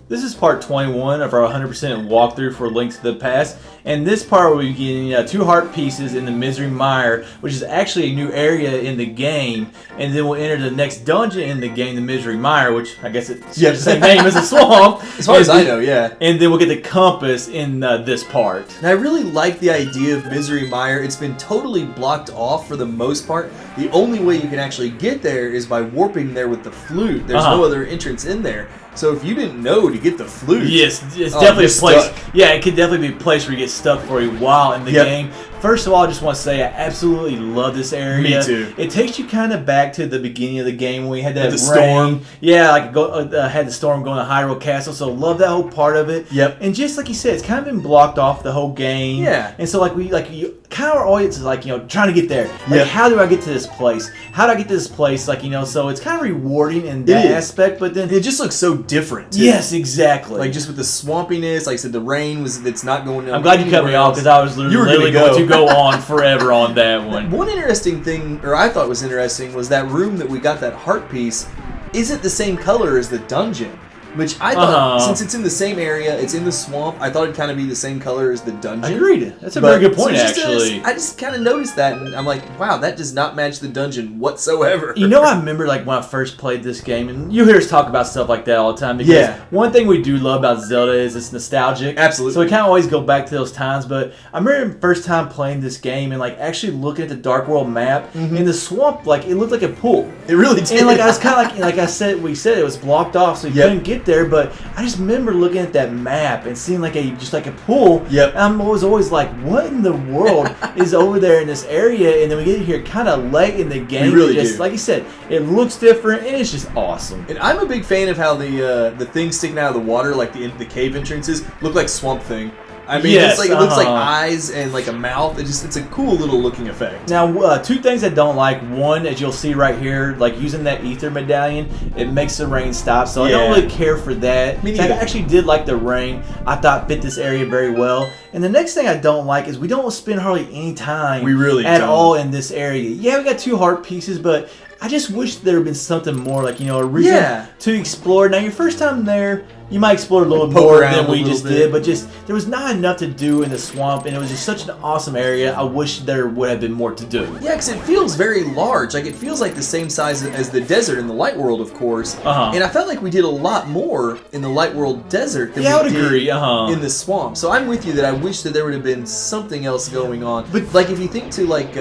This is part 21 of our 100% walkthrough for Link to the Past. And this part we'll be getting 2 heart pieces in the Misery Mire, which is actually a new area in the game. And then we'll enter the next dungeon in the game, the Misery Mire, which I guess it's the same name as the swamp. As far as I know, yeah. And then we'll get the compass in this part. And I really like the idea of Misery Mire. It's been totally blocked off for the most part. The only way you can actually get there is by warping there with the flute. There's no other entrance in there. So if you didn't know to get the flute... Yes, it's definitely a place... Stuck. Yeah, it could definitely be a place where you get stuck for a while in the game. First of all, I just want to say I absolutely love this area. Me too. It takes you kind of back to the beginning of the game when we had that with the storm. Yeah, like had the storm going to Hyrule Castle, so love that whole part of it. Yep. And just like you said, it's kind of been blocked off the whole game. Yeah. And so you kind of are always like, trying to get there. Like, how do I get to this place? How do I get to this place? Like, so it's kind of rewarding in that aspect, but then it just looks so different. Too. Yes, exactly. Like just with the swampiness, like I said, the rain it's not going. I'm glad you cut me off because I was literally going to go on forever on that one. One interesting thing, or I thought was interesting, was that room that we got that heart piece isn't the same color as the dungeon. Which I thought, since it's in the same area, it's in the swamp, I thought it'd kind of be the same color as the dungeon. Agreed. That's a very good point, actually. I just kind of noticed that, and I'm like, wow, that does not match the dungeon whatsoever. I remember like when I first played this game, and you hear us talk about stuff like that all the time, because one thing we do love about Zelda is it's nostalgic. Absolutely. So we kind of always go back to those times, but I remember the first time playing this game and like actually looking at the Dark World map, in the swamp, like it looked like a pool. It really did. And like I was kind of like I said, it was blocked off, so you couldn't get there, but I just remember looking at that map and seeing just like a pool. Yep. And I was always like, what in the world is over there in this area? And then we get here kind of late in the game. We really do. Like you said, it looks different and it's just awesome. And I'm a big fan of how the things sticking out of the water, like the cave entrances, look like Swamp Thing. I mean, it's like it looks like eyes and like a mouth. It's a cool little looking effect. Now, 2 things I don't like. One, as you'll see right here, like using that ether medallion, it makes the rain stop. So I don't really care for that. Me neither. I actually did like the rain. I thought fit this area very well. And the next thing I don't like is we don't spend hardly any time at all in this area. Yeah, we got 2 heart pieces, but I just wish there had been something more, like, a reason to explore. Now, your first time there, you might explore a little more than we just did, but there was not enough to do in the swamp, and it was just such an awesome area. I wish there would have been more to do. Yeah, because it feels very large. Like, it feels like the same size as the desert in the Light World, of course. And I felt like we did a lot more in the Light World desert than we did in the swamp. So I'm with you that I wish that there would have been something else going on. But, like, if you think to, like,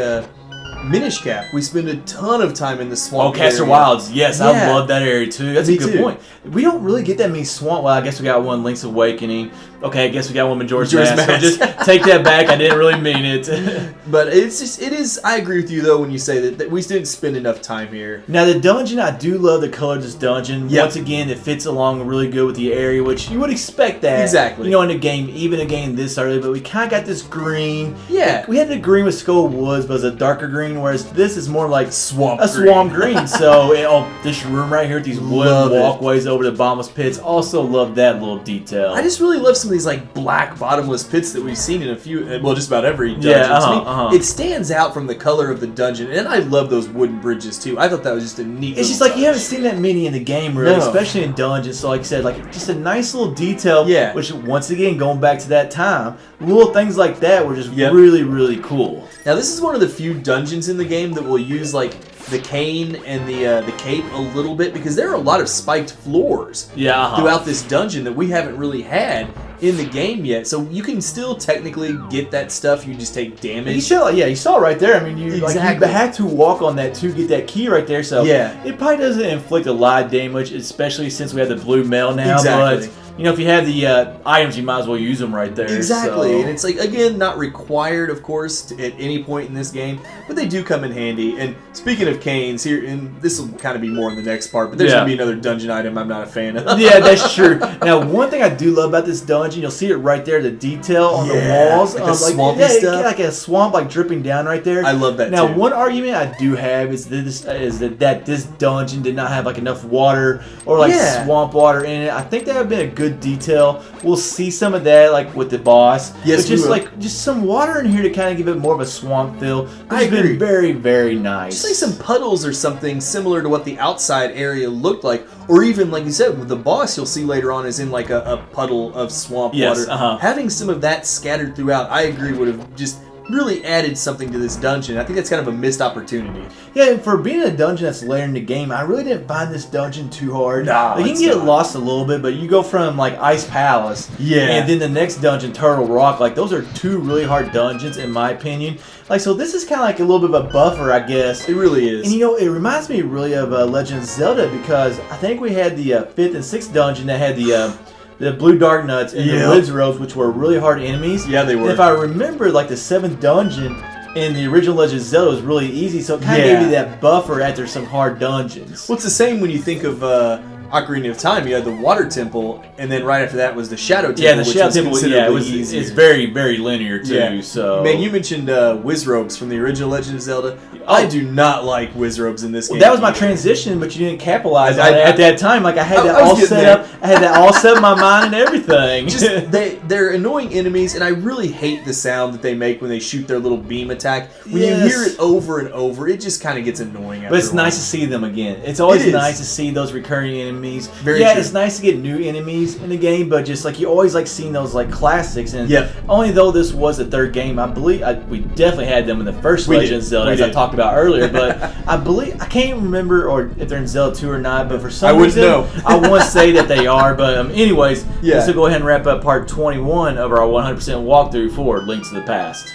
Minish Cap, we spend a ton of time in the swamp. Oh, Castor Wilds, yes, I love that area too. That's a good point. We don't really get that many swamp. Well, I guess we got one Link's Awakening. Okay, I guess we got one Majora's Mask. So just take that back. I didn't really mean it. But it is. I agree with you though when you say that we didn't spend enough time here. Now the dungeon, I do love the color of this dungeon. Once again, it fits along really good with the area, which you would expect that. Exactly. In the game, even a game this early, but we kind of got this green. Yeah. We had the green with Skull Woods, but it's a darker green, whereas this is more like swamp green. So this room right here with these wood walkways over the bottomless pits. Also love that little detail. I just really love some of these like black bottomless pits that we've seen in a few, well, just about every dungeon. To me, it stands out from the color of the dungeon, and I love those wooden bridges too. I thought that was just a neat. It's just like you haven't seen that many in the game, really, especially in dungeons. So, like I said, like just a nice little detail. Yeah. Which, once again, going back to that time, little things like that were just really, really cool. Now, this is one of the few dungeons in the game that will use like the cane and the cape a little bit, because there are a lot of spiked floors throughout this dungeon that we haven't really had in the game yet. So you can still technically get that stuff. You just take damage. You saw it right there. I mean, you had to walk on that to get that key right there. So it probably doesn't inflict a lot of damage, especially since we have the blue mail now. Exactly. But if you have the items, you might as well use them right there. Exactly. So. And it's like, again, not required, of course, at any point in this game, but they do come in handy. And speaking of canes here, and this will kind of be more in the next part, but there's going to be another dungeon item I'm not a fan of. Yeah, that's true. Now, one thing I do love about this dungeon, you'll see it right there, the detail on the walls. Like the swampy stuff. Like a swamp like dripping down right there. I love that Now, one argument I do have is that this dungeon did not have like enough water or like swamp water in it. I think that would have been a good good detail. We'll see some of that like with the boss. Yes, but just like just some water in here to kind of give it more of a swamp feel. I agree. Been very, very nice. Just like some puddles or something similar to what the outside area looked like, or even like you said with the boss, you'll see later on is in like a puddle of swamp water. Having some of that scattered throughout, I agree, would have just really added something to this dungeon. I think that's kind of a missed opportunity. Yeah, and for being a dungeon that's later in the game, I really didn't find this dungeon too hard. Nah, like, you can get lost a little bit, but you go from like Ice Palace, and then the next dungeon, Turtle Rock. Like, those are two really hard dungeons in my opinion. Like, so this is kind of like a little bit of a buffer, I guess. It really is. And you know, it reminds me really of Legend of Zelda, because I think we had the 5th and 6th dungeon that had the blue dark nuts and the woods robes, which were really hard enemies. Yeah, they were. And if I remember, like the 7th dungeon in the original Legend of Zelda was really easy, so it kind of gave you that buffer after some hard dungeons. Well, it's the same when you think of Ocarina of Time. You had the Water Temple, and then right after that was the Shadow Temple. Yeah, the Shadow Temple. It's very, very linear too. Yeah. So, man, you mentioned Wizrobes from the original Legend of Zelda. I do not like Wizrobes in this game. That was my transition, but you didn't capitalize on it at that time. Like, I had that all set up. I had that all set in my mind and everything. Just they're annoying enemies, and I really hate the sound that they make when they shoot their little beam attack. When you hear it over and over, it just kind of gets annoying. But it's nice to see them again. It's always nice to see those recurring enemies. Very true. It's nice to get new enemies in the game, but just like you always like seeing those like classics. And only though this was the 3rd game, I believe we definitely had them in the first Legend of Zelda, as I talked about earlier. But I can't remember or if they're in Zelda 2 or not. But for some reason, I want to say that they are. But anyways, let's go ahead and wrap up part 21 of our 100% walkthrough for Link to the Past.